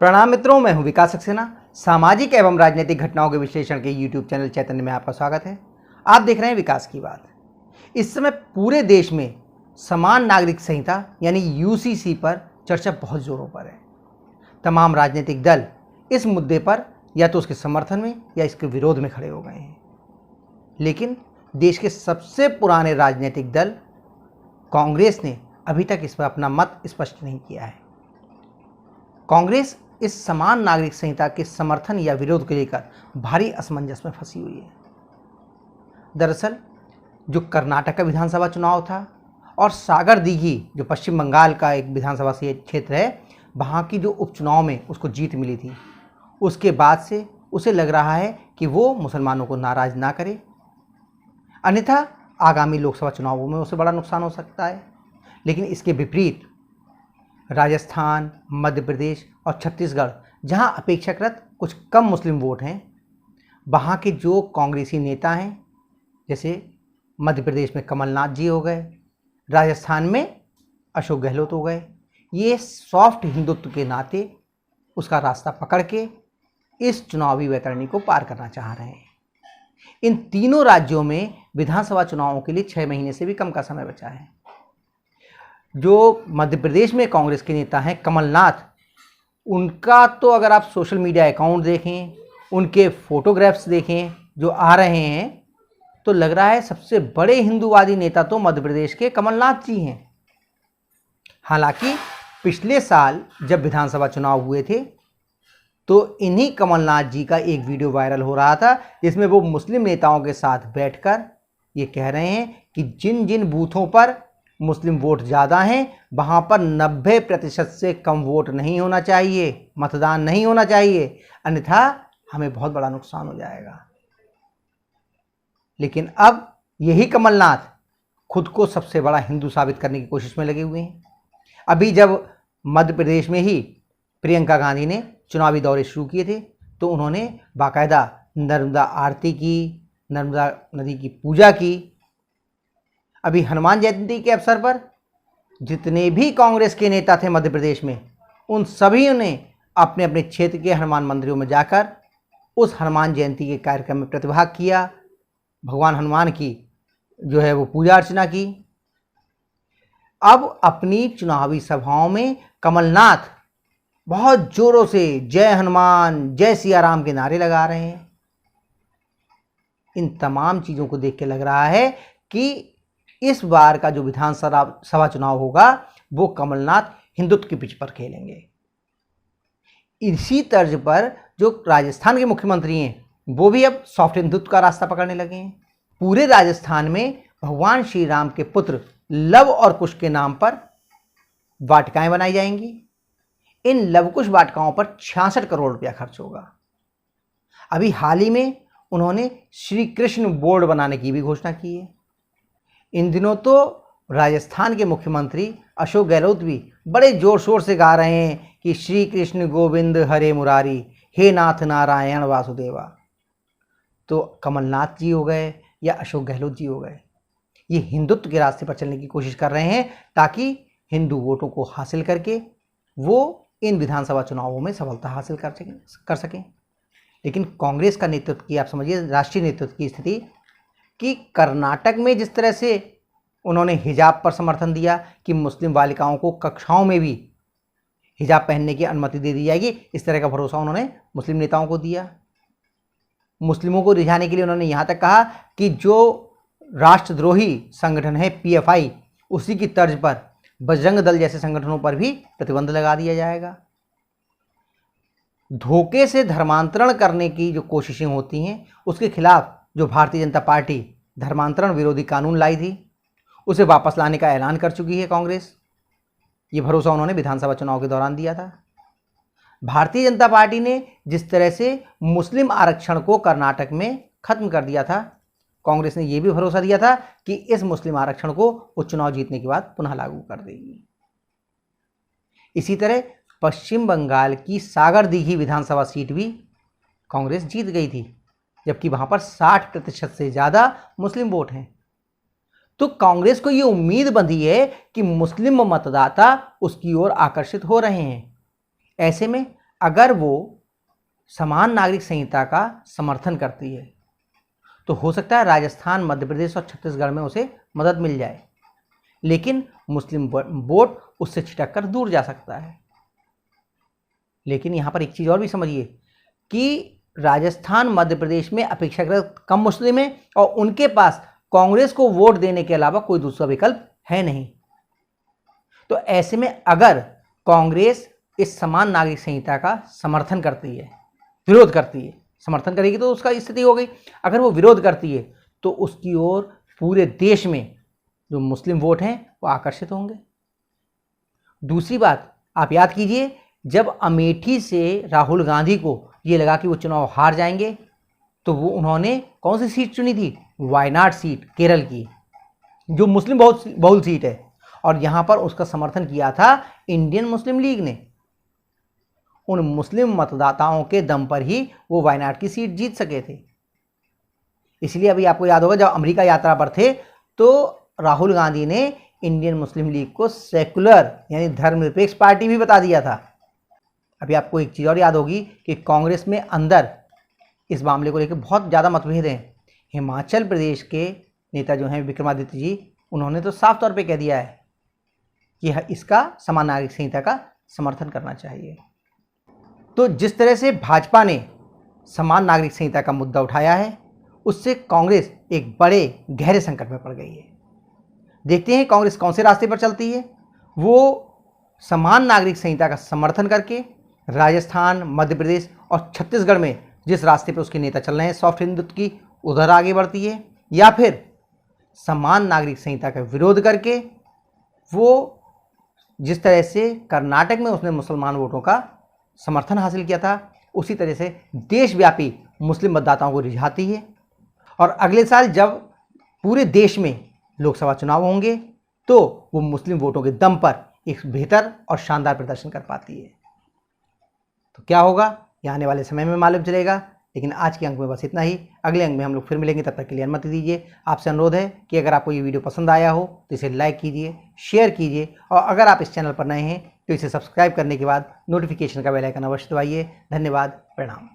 प्रणाम मित्रों, मैं हूं विकास सक्सेना। सामाजिक एवं राजनीतिक घटनाओं के विश्लेषण के यूट्यूब चैनल चैतन्य में आपका स्वागत है। आप देख रहे हैं विकास की बात। इस समय पूरे देश में समान नागरिक संहिता यानी यूसीसी पर चर्चा बहुत जोरों पर है। तमाम राजनीतिक दल इस मुद्दे पर या तो उसके समर्थन में या इसके विरोध में खड़े हो गए हैं, लेकिन देश के सबसे पुराने राजनीतिक दल कांग्रेस ने अभी तक इस पर अपना मत स्पष्ट नहीं किया है। कांग्रेस इस समान नागरिक संहिता के समर्थन या विरोध को लेकर भारी असमंजस में फंसी हुई है। दरअसल जो कर्नाटक का विधानसभा चुनाव था और सागर दीघी जो पश्चिम बंगाल का एक विधानसभा क्षेत्र है, वहाँ की जो उपचुनाव में उसको जीत मिली थी, उसके बाद से उसे लग रहा है कि वो मुसलमानों को नाराज ना करे, अन्यथा आगामी लोकसभा चुनावों में उसे बड़ा नुकसान हो सकता है। लेकिन इसके विपरीत राजस्थान, मध्य प्रदेश और छत्तीसगढ़, जहां अपेक्षाकृत कुछ कम मुस्लिम वोट हैं, वहां के जो कांग्रेसी नेता हैं, जैसे मध्य प्रदेश में कमलनाथ जी हो गए, राजस्थान में अशोक गहलोत हो गए, ये सॉफ्ट हिंदुत्व के नाते उसका रास्ता पकड़ के इस चुनावी वैतरणी को पार करना चाह रहे हैं। इन तीनों राज्यों में विधानसभा चुनावों के लिए 6 महीने से भी कम का समय बचा है। जो मध्य प्रदेश में कांग्रेस के नेता हैं कमलनाथ, उनका तो अगर आप सोशल मीडिया अकाउंट देखें, उनके फोटोग्राफ्स देखें जो आ रहे हैं, तो लग रहा है सबसे बड़े हिंदूवादी नेता तो मध्य प्रदेश के कमलनाथ जी हैं। हालांकि पिछले साल जब विधानसभा चुनाव हुए थे तो इन्हीं कमलनाथ जी का एक वीडियो वायरल हो रहा था, जिसमें वो मुस्लिम नेताओं के साथ बैठकर ये कह रहे हैं कि जिन जिन बूथों पर मुस्लिम वोट ज़्यादा हैं वहाँ पर 90% से कम वोट नहीं होना चाहिए, मतदान नहीं होना चाहिए, अन्यथा हमें बहुत बड़ा नुकसान हो जाएगा। लेकिन अब यही कमलनाथ खुद को सबसे बड़ा हिंदू साबित करने की कोशिश में लगे हुए हैं। अभी जब मध्य प्रदेश में ही प्रियंका गांधी ने चुनावी दौरे शुरू किए थे तो उन्होंने बाकायदा नर्मदा आरती की, नर्मदा नदी की पूजा की। अभी हनुमान जयंती के अवसर पर जितने भी कांग्रेस के नेता थे मध्य प्रदेश में, उन सभी ने अपने अपने क्षेत्र के हनुमान मंदिरों में जाकर उस हनुमान जयंती के कार्यक्रम में प्रतिभाग किया, भगवान हनुमान की जो है वो पूजा अर्चना की। अब अपनी चुनावी सभाओं में कमलनाथ बहुत जोरों से जय हनुमान, जय सिया राम के नारे लगा रहे हैं। इन तमाम चीज़ों को देख के लग रहा है कि इस बार का जो विधानसभा चुनाव होगा वो कमलनाथ हिंदुत्व की पिच पर खेलेंगे। इसी तर्ज पर जो राजस्थान के मुख्यमंत्री हैं वो भी अब सॉफ्ट हिंदुत्व का रास्ता पकड़ने लगे हैं। पूरे राजस्थान में भगवान श्री राम के पुत्र लव और कुश के नाम पर वाटिकाएं बनाई जाएंगी। इन लवकुश वाटिकाओं पर 66 करोड़ रुपया खर्च होगा। अभी हाल ही में उन्होंने श्री कृष्ण बोर्ड बनाने की भी घोषणा की है। इन दिनों तो राजस्थान के मुख्यमंत्री अशोक गहलोत भी बड़े जोर शोर से गा रहे हैं कि श्री कृष्ण गोविंद हरे मुरारी, हे नाथ नारायण वासुदेवा। तो कमलनाथ जी हो गए या अशोक गहलोत जी हो गए, ये हिंदुत्व के रास्ते पर चलने की कोशिश कर रहे हैं ताकि हिंदू वोटों को हासिल करके वो इन विधानसभा चुनावों में सफलता हासिल कर सकें। लेकिन कांग्रेस का नेतृत्व की आप समझिए, राष्ट्रीय नेतृत्व की स्थिति कि कर्नाटक में जिस तरह से उन्होंने हिजाब पर समर्थन दिया कि मुस्लिम बालिकाओं को कक्षाओं में भी हिजाब पहनने की अनुमति दे दी जाएगी, इस तरह का भरोसा उन्होंने मुस्लिम नेताओं को दिया। मुस्लिमों को रिझाने के लिए उन्होंने यहाँ तक कहा कि जो राष्ट्रद्रोही संगठन है पीएफआई, उसी की तर्ज पर बजरंग दल जैसे संगठनों पर भी प्रतिबंध लगा दिया जाएगा। धोखे से धर्मांतरण करने की जो कोशिशें होती हैं उसके खिलाफ जो भारतीय जनता पार्टी धर्मांतरण विरोधी कानून लाई थी, उसे वापस लाने का ऐलान कर चुकी है कांग्रेस। ये भरोसा उन्होंने विधानसभा चुनाव के दौरान दिया था। भारतीय जनता पार्टी ने जिस तरह से मुस्लिम आरक्षण को कर्नाटक में खत्म कर दिया था, कांग्रेस ने यह भी भरोसा दिया था कि इस मुस्लिम आरक्षण को वो चुनाव जीतने के बाद पुनः लागू कर देगी। इसी तरह पश्चिम बंगाल की सागर दीघी विधानसभा सीट भी कांग्रेस जीत गई थी, जबकि वहां पर 60% से ज़्यादा मुस्लिम वोट हैं। तो कांग्रेस को ये उम्मीद बंधी है कि मुस्लिम मतदाता उसकी ओर आकर्षित हो रहे हैं। ऐसे में अगर वो समान नागरिक संहिता का समर्थन करती है तो हो सकता है राजस्थान, मध्य प्रदेश और छत्तीसगढ़ में उसे मदद मिल जाए, लेकिन मुस्लिम वोट उससे छिटक कर दूर जा सकता है। लेकिन यहाँ पर एक चीज़ और भी समझिए कि राजस्थान, मध्य प्रदेश में अपेक्षाकृत कम मुस्लिम हैं और उनके पास कांग्रेस को वोट देने के अलावा कोई दूसरा विकल्प है नहीं। तो ऐसे में अगर कांग्रेस इस समान नागरिक संहिता का समर्थन करती है, विरोध करती है, समर्थन करेगी तो उसका स्थिति हो गई। अगर वो विरोध करती है तो उसकी ओर पूरे देश में जो मुस्लिम वोट हैं वो आकर्षित होंगे। दूसरी बात आप याद कीजिए, जब अमेठी से राहुल गांधी को ये लगा कि वो चुनाव हार जाएंगे तो वो उन्होंने कौन सी सीट चुनी थी? वायनाड सीट, केरल की, जो मुस्लिम बहुल सीट है, और यहाँ पर उसका समर्थन किया था इंडियन मुस्लिम लीग ने। उन मुस्लिम मतदाताओं के दम पर ही वो वायनाड की सीट जीत सके थे। इसलिए अभी आपको याद होगा जब अमेरिका यात्रा पर थे तो राहुल गांधी ने इंडियन मुस्लिम लीग को सेकुलर यानी धर्मनिरपेक्ष पार्टी भी बता दिया था। अभी आपको एक चीज़ और याद होगी कि कांग्रेस में अंदर इस मामले को लेकर बहुत ज़्यादा मतभेद हैं। हिमाचल प्रदेश के नेता जो हैं विक्रमादित्य जी, उन्होंने तो साफ तौर पे कह दिया है कि इसका समान नागरिक संहिता का समर्थन करना चाहिए। तो जिस तरह से भाजपा ने समान नागरिक संहिता का मुद्दा उठाया है, उससे कांग्रेस एक बड़े गहरे संकट में पड़ गई है। देखते हैं कांग्रेस कौन से रास्ते पर चलती है। वो समान नागरिक संहिता का समर्थन करके राजस्थान, मध्य प्रदेश और छत्तीसगढ़ में जिस रास्ते पर उसके नेता चल रहे हैं सॉफ्ट हिंदुत्व की, उधर आगे बढ़ती है, या फिर समान नागरिक संहिता का विरोध करके वो जिस तरह से कर्नाटक में उसने मुसलमान वोटों का समर्थन हासिल किया था उसी तरह से देशव्यापी मुस्लिम मतदाताओं को रिझाती है। और अगले साल जब पूरे देश में लोकसभा चुनाव होंगे तो वो मुस्लिम वोटों के दम पर एक बेहतर और शानदार प्रदर्शन कर पाती है। तो क्या होगा ये आने वाले समय में मालूम चलेगा, लेकिन आज के अंक में बस इतना ही। अगले अंक में हम लोग फिर मिलेंगे, तब तक के लिए अनुमति दीजिए। आपसे अनुरोध है कि अगर आपको ये वीडियो पसंद आया हो तो इसे लाइक कीजिए, शेयर कीजिए, और अगर आप इस चैनल पर नए हैं तो इसे सब्सक्राइब करने के बाद नोटिफिकेशन का बेल आइकन अवश्य दबाइए। धन्यवाद, प्रणाम।